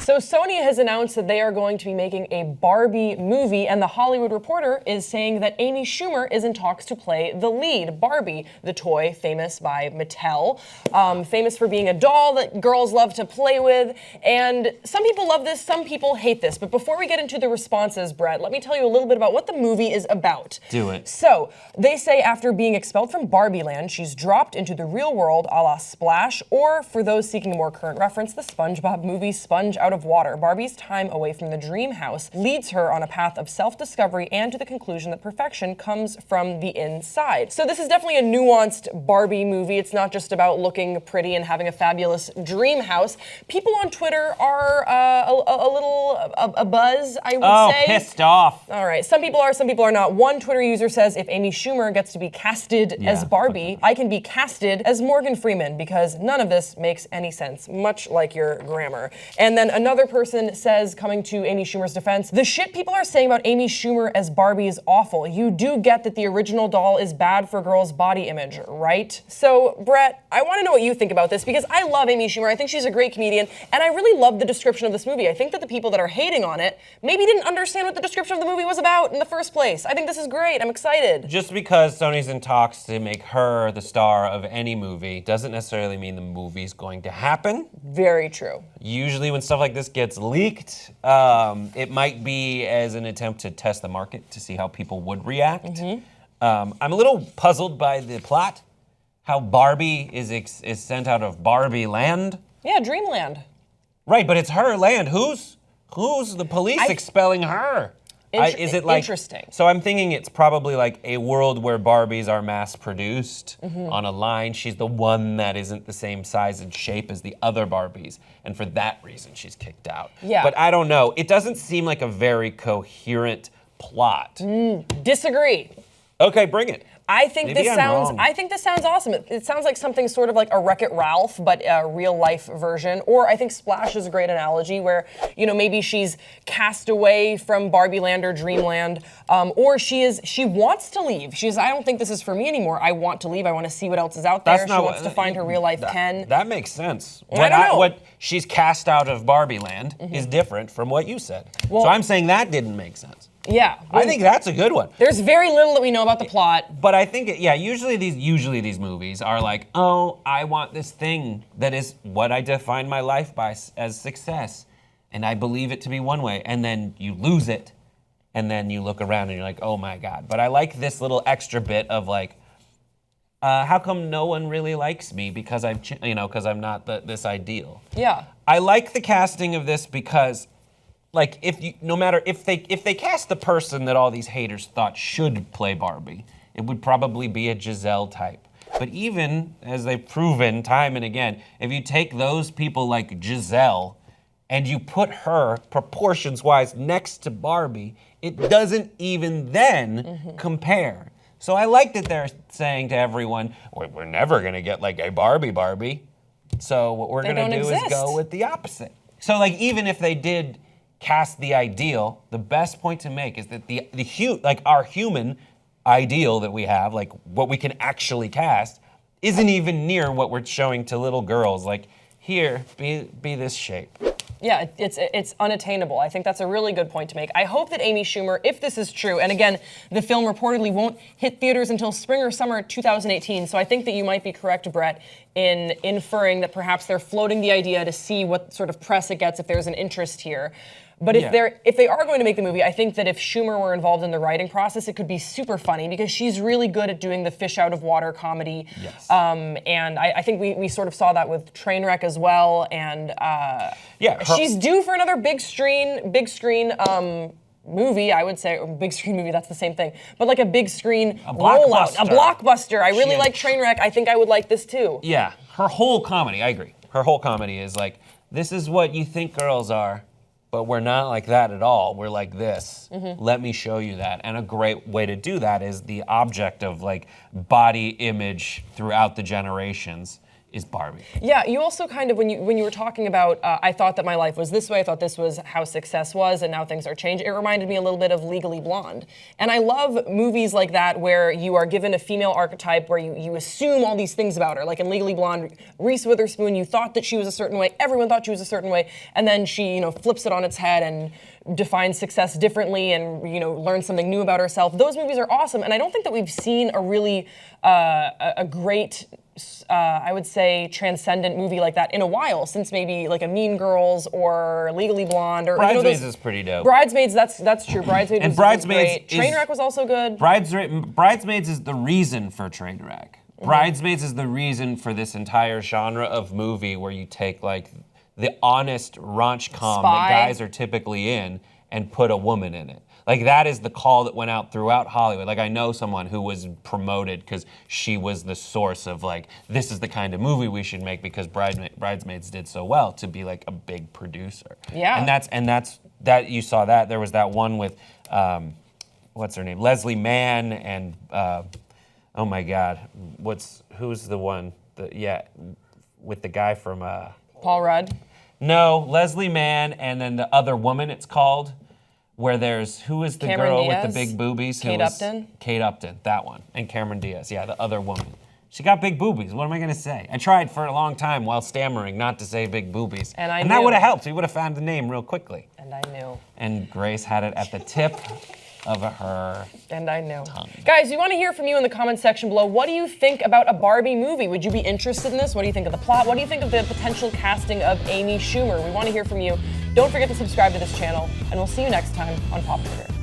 So Sony has announced that they are going to be making a Barbie movie, and The Hollywood Reporter is saying that Amy Schumer is in talks to play the lead. Barbie, the toy famous by Mattel, famous for being a doll that girls love to play with. And some people love this, some people hate this. But before we get into the responses, Brett, let me tell you a little bit about what the movie is about. Do it. So they say after being expelled from Barbie Land, she's dropped into the real world a la Splash, or for those seeking a more current reference, the SpongeBob movie Sponge Out of Water. Barbie's time away from the dream house leads her on a path of self-discovery and to the conclusion that perfection comes from the inside. So this is definitely a nuanced Barbie movie. It's not just about looking pretty and having a fabulous dream house. People on Twitter are a little buzz, I would say. Oh, pissed off. All right, some people are not. One Twitter user says, if Amy Schumer gets to be casted as Barbie, I can be casted as Morgan Freeman because none of this makes any sense, much like your grammar. And then another person says, coming to Amy Schumer's defense, the shit people are saying about Amy Schumer as Barbie is awful. You do get that the original doll is bad for girls' body image, right? So, Brett, I want to know what you think about this because I love Amy Schumer. I think she's a great comedian, and I really love the description of this movie. I think that the people that are hating on it maybe didn't understand what the description of the movie was about in the first place. I think this is great. I'm excited. Just because Sony's in talks to make her the star of any movie doesn't necessarily mean the movie's going to happen. Very true. Usually when stuff like this gets leaked, it might be as an attempt to test the market to see how people would react. I'm a little puzzled by the plot, how Barbie is sent out of Barbie Land. Yeah, Dreamland. Right, but it's her land. Who's the police expelling her? Is it like interesting? So I'm thinking it's probably like a world where Barbies are mass-produced on a line. She's the one that isn't the same size and shape as the other Barbies, and for that reason she's kicked out. Yeah. But I don't know. It doesn't seem like a very coherent plot. Disagree. Okay, bring it. I think Maybe this I'm sounds. wrong. I think this sounds awesome. It sounds like something sort of like a Wreck-It Ralph, but a real life version. Or I think Splash is a great analogy, where maybe she's cast away from Barbie Land or Dreamland, or she wants to leave. She's I don't think this is for me anymore. I want to leave. I want to see what else is out there. She wants to find her real life Ken. That makes sense. I don't know. What she's cast out of Barbie Land is different from what you said. Well, so I'm saying that didn't make sense. Yeah, I think that's a good one. There's very little that we know about the plot. But I think, usually these movies are like, oh, I want this thing that is what I define my life by as success. And I believe it to be one way. And then you lose it. And then you look around and you're like, oh my God. But I like this little extra bit of like, how come no one really likes me because I'm not this ideal? Yeah. I like the casting of this because like if they cast the person that all these haters thought should play Barbie, it would probably be a Giselle type. But even as they've proven time and again, if you take those people like Giselle and you put her proportions-wise next to Barbie, it doesn't even then compare. So I like that they're saying to everyone, we're never gonna get like a Barbie. So what we're gonna do is go with the opposite. So like even if they did cast the ideal, the best point to make is that our human ideal that we have, like what we can actually cast, isn't even near what we're showing to little girls. Like, here, be this shape. Yeah, it's unattainable. I think that's a really good point to make. I hope that Amy Schumer, if this is true, and again, the film reportedly won't hit theaters until spring or summer 2018, so I think that you might be correct, Brett, in inferring that perhaps they're floating the idea to see what sort of press it gets if there's an interest here. But if they are going to make the movie, I think that if Schumer were involved in the writing process, it could be super funny because she's really good at doing the fish out of water comedy. Yes. And I think we sort of saw that with Trainwreck as well. And she's due for another big screen movie, I would say, or big screen movie, that's the same thing. But like a big screen rollout, a blockbuster. I really like Trainwreck. I think I would like this too. Yeah, her whole comedy, I agree. Her whole comedy is like, this is what you think girls are, but we're not like that at all. We're like this. Let me show you that. And a great way to do that is the object of like body image throughout the generations is Barbie. Yeah, you also kind of, when you were talking about, I thought that my life was this way, I thought this was how success was, and now things are changed, it reminded me a little bit of Legally Blonde. And I love movies like that where you are given a female archetype where you assume all these things about her. Like in Legally Blonde, Reese Witherspoon, you thought that she was a certain way, everyone thought she was a certain way, and then she, flips it on its head and defines success differently and, learns something new about herself. Those movies are awesome, and I don't think that we've seen a really, a great, I would say, transcendent movie like that in a while, since maybe like a Mean Girls or Legally Blonde or Bridesmaids is pretty dope. Bridesmaids, that's true. Bridesmaids and was Bridesmaids great. Trainwreck was also good. Bridesmaids is the reason for Trainwreck. Bridesmaids is the reason for this entire genre of movie where you take like the honest raunch-com that guys are typically in and put a woman in it. Like that is the call that went out throughout Hollywood. Like I know someone who was promoted because she was the source of like, this is the kind of movie we should make because Bridesmaids did so well to be like a big producer. Yeah. And that's that you saw that. There was that one with, what's her name? Leslie Mann and, oh my God, who's the one? With the guy from... Paul Rudd? No, Leslie Mann and then the other woman it's called, where there's, who is the Cameron girl Diaz? with the big boobies? Kate Upton? Kate Upton, that one. And Cameron Diaz, yeah, the other woman. She got big boobies, what am I gonna say? I tried for a long time while stammering not to say big boobies. And that would have helped, we would have found the name real quickly. And I knew. And Grace had it at the tip of her And I knew. tongue. Guys, we want to hear from you in the comment section below. What do you think about a Barbie movie? Would you be interested in this? What do you think of the plot? What do you think of the potential casting of Amy Schumer? We want to hear from you. Don't forget to subscribe to this channel, and we'll see you next time on Pop Culture.